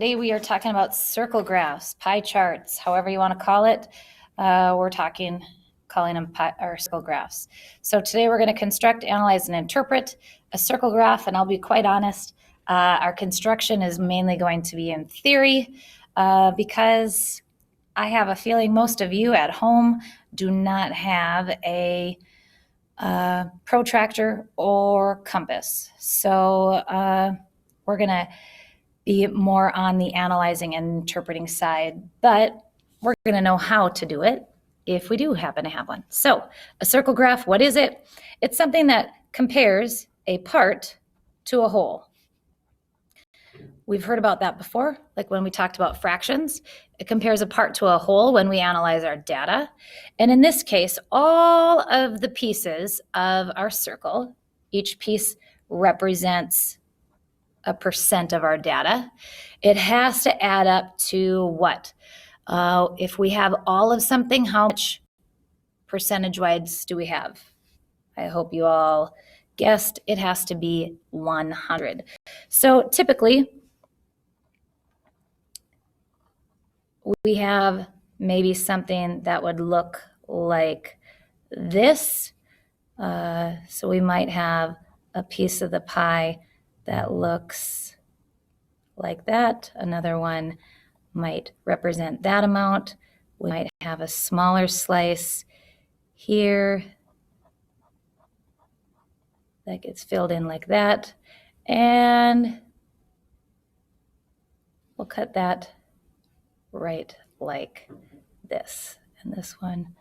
Today we are talking about circle graphs, pie charts, however you want to call it. We're calling them pie or circle graphs. So today we're going to construct, analyze, and interpret a circle graph. And I'll be quite honest, our construction is mainly going to be in theory because I have a feeling most of you at home do not have a protractor or compass. So we're going to be more on the analyzing and interpreting side, but we're going to know how to do it if we do happen to have one. So a circle graph, what is it? It's something that compares a part to a whole. We've heard about that before, like when we talked about fractions. It compares a part to a whole when we analyze our data. And in this case, all of the pieces of our circle, each piece represents a percent of our data. It has to add up to what? If we have all of something, how much percentage-wise do we have? I hope you all guessed it has to be 100. So typically, we have maybe something that would look like this. So we might have a piece of the pie that looks like that. Another one might represent that amount. We might have a smaller slice here that gets filled in like that. And we'll cut that right like this. And this one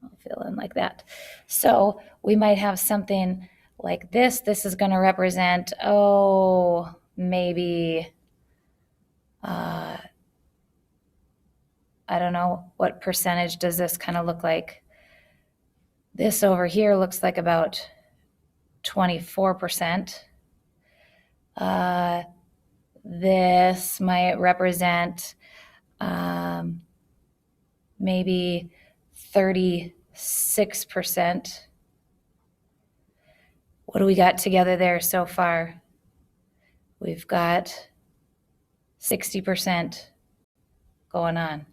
I'll fill in like that. So we might have something like this. This is going to represent, maybe, I don't know, what percentage does this kind of look like? This over here looks like about 24%. This might represent maybe 36%. What do we got together there so far? We've got 60% going on.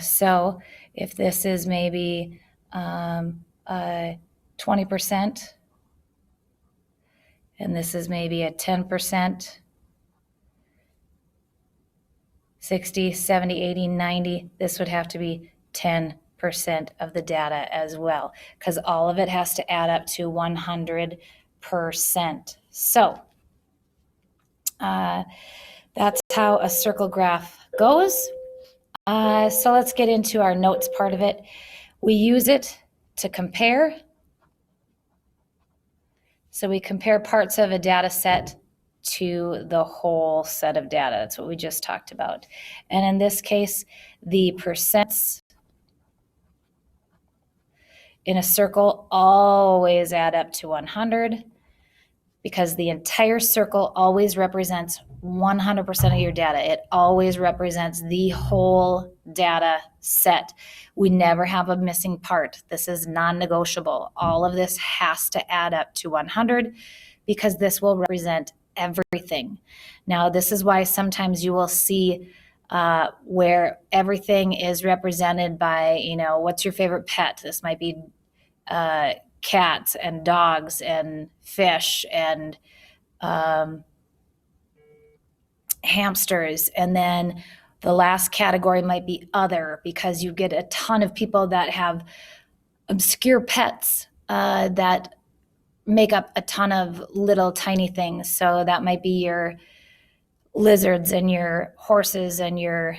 So if this is maybe 20%, and this is maybe a 10%, 60, 70, 80, 90, this would have to be 10% of the data as well, because all of it has to add up to 100%. So that's how a circle graph goes. So let's get into our notes part of it. We use it to compare. So we compare parts of a data set to the whole set of data. That's what we just talked about. And in this case, the percents in a circle always add up to 100 because the entire circle always represents 100% of your data. It always represents the whole data set. We never have a missing part. This is non-negotiable. All of this has to add up to 100 because this will represent everything. Now, this is why sometimes you will see where everything is represented by, what's your favorite pet? This might be cats and dogs and fish and hamsters. And then the last category might be other, because you get a ton of people that have obscure pets that make up a ton of little tiny things. So that might be your lizards and your horses and your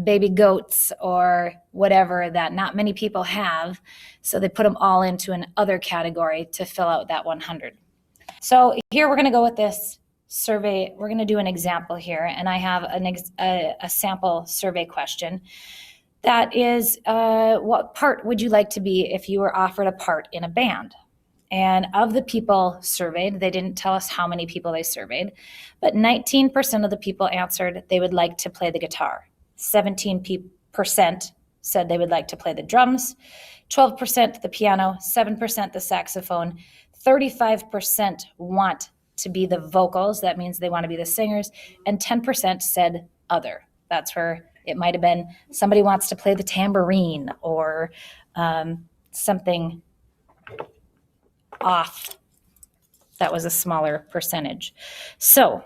baby goats or whatever that not many people have. So they put them all into an other category to fill out that 100. So here we're going to go with this survey. We're going to do an example here, and I have a sample survey question. That is, what part would you like to be if you were offered a part in a band? And of the people surveyed, they didn't tell us how many people they surveyed, but 19% of the people answered they would like to play the guitar. 17% said they would like to play the drums, 12% the piano, 7% the saxophone, 35% want to be the vocals. That means they want to be the singers. And 10% said other. That's where it might have been somebody wants to play the tambourine or something off. That was a smaller percentage. So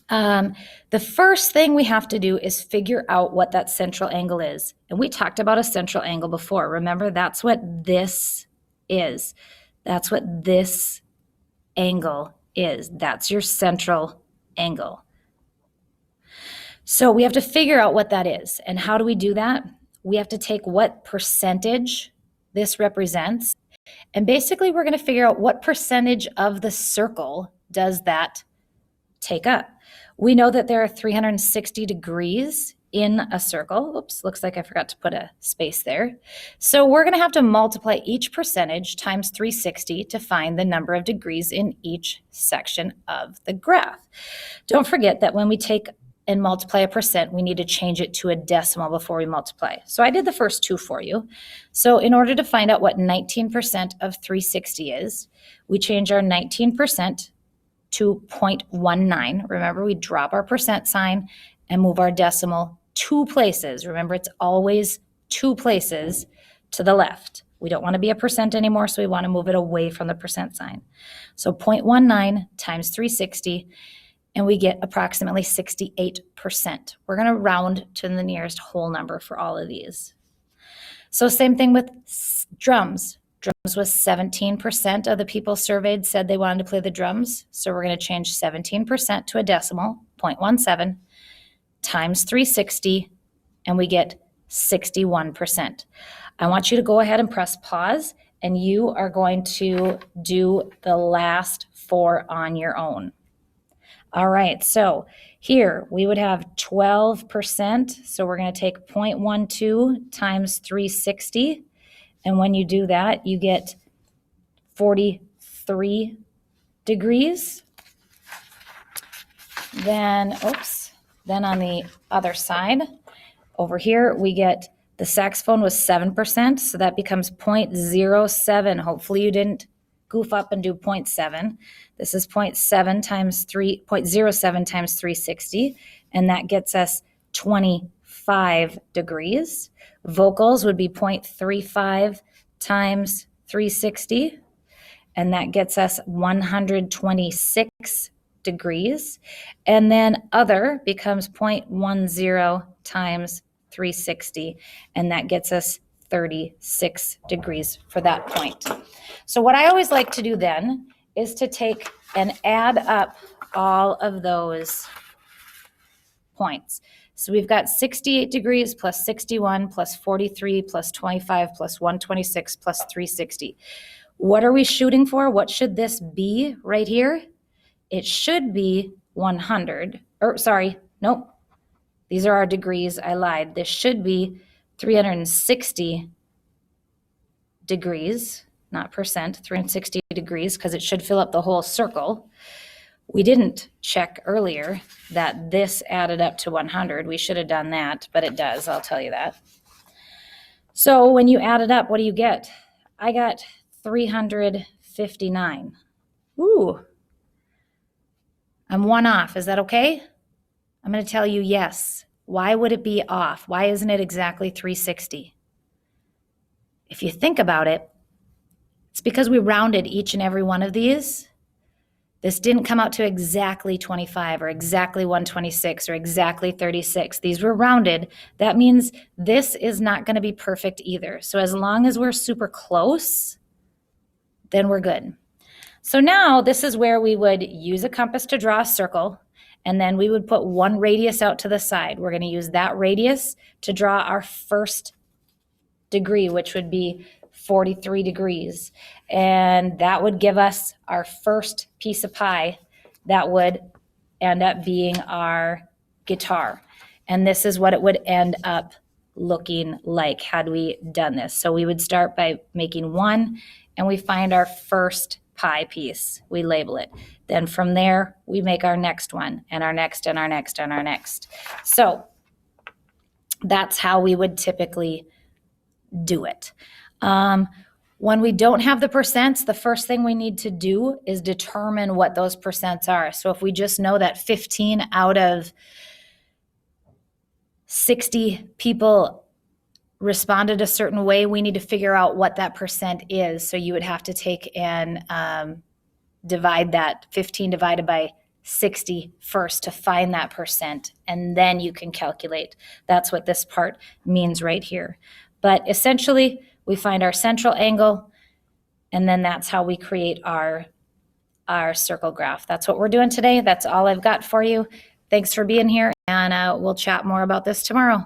the first thing we have to do is figure out what that central angle is. And we talked about a central angle before. Remember, that's what this is. That's what this angle is. That's your central angle. So we have to figure out what that is. And how do we do that? We have to take what percentage this represents. And basically, we're going to figure out what percentage of the circle does that take up. We know that there are 360 degrees in a circle. Oops, looks like I forgot to put a space there. So we're going to have to multiply each percentage times 360 to find the number of degrees in each section of the graph. Don't forget that when we take and multiply a percent, we need to change it to a decimal before we multiply. So I did the first two for you. So in order to find out what 19% of 360 is, we change our 19% to 0.19. Remember, we drop our percent sign and move our decimal 2 places. Remember, it's always 2 places to the left. We don't want to be a percent anymore, so we want to move it away from the percent sign. So 0.19 times 360, and we get approximately 68%. We're going to round to the nearest whole number for all of these. So same thing with drums. Drums was 17% of the people surveyed said they wanted to play the drums. So we're going to change 17% to a decimal, 0.17, times 360, and we get 61%. I want you to go ahead and press pause, and you are going to do the last 4 on your own. All right, so here we would have 12%. So we're going to take 0.12 times 360. And when you do that, you get 43 degrees. Then on the other side, over here, we get the saxophone was 7%, so that becomes 0.07. Hopefully you didn't goof up and do 0.7. This is 0.07 times 360, and that gets us 25 degrees. Vocals would be 0.35 times 360, and that gets us 126 degrees. And then other becomes 0.10 times 360, and that gets us 36 degrees for that point. So what I always like to do then is to take and add up all of those points. So we've got 68 degrees plus 61 plus 43 plus 25 plus 126 plus 360. What are we shooting for? What should this be right here? It should be 100. Nope. These are our degrees. I lied. This should be 360 degrees, not percent, 360 degrees, because it should fill up the whole circle. We didn't check earlier that this added up to 100. We should have done that, but it does. I'll tell you that. So when you add it up, what do you get? I got 359. Ooh. I'm 1 off. Is that okay? I'm going to tell you yes. Why would it be off? Why isn't it exactly 360? If you think about it, it's because we rounded each and every one of these. This didn't come out to exactly 25 or exactly 126 or exactly 36. These were rounded. That means this is not going to be perfect either. So as long as we're super close, then we're good. So now this is where we would use a compass to draw a circle, and then we would put one radius out to the side. We're going to use that radius to draw our first degree, which would be 43 degrees. And that would give us our first piece of pie that would end up being our guitar. And this is what it would end up looking like had we done this. So we would start by making one, and we find our first pie piece. We label it. Then from there, we make our next one, and our next, and our next, and our next. So that's how we would typically do it. When we don't have the percents, the first thing we need to do is determine what those percents are. So if we just know that 15 out of 60 people responded a certain way, we need to figure out what that percent is. So you would have to take and divide that 15 divided by 60 first to find that percent, and then you can calculate. That's what this part means right here. But essentially, we find our central angle, and then that's how we create our circle graph. That's what we're doing today. That's all I've got for you. Thanks for being here, and we'll chat more about this tomorrow.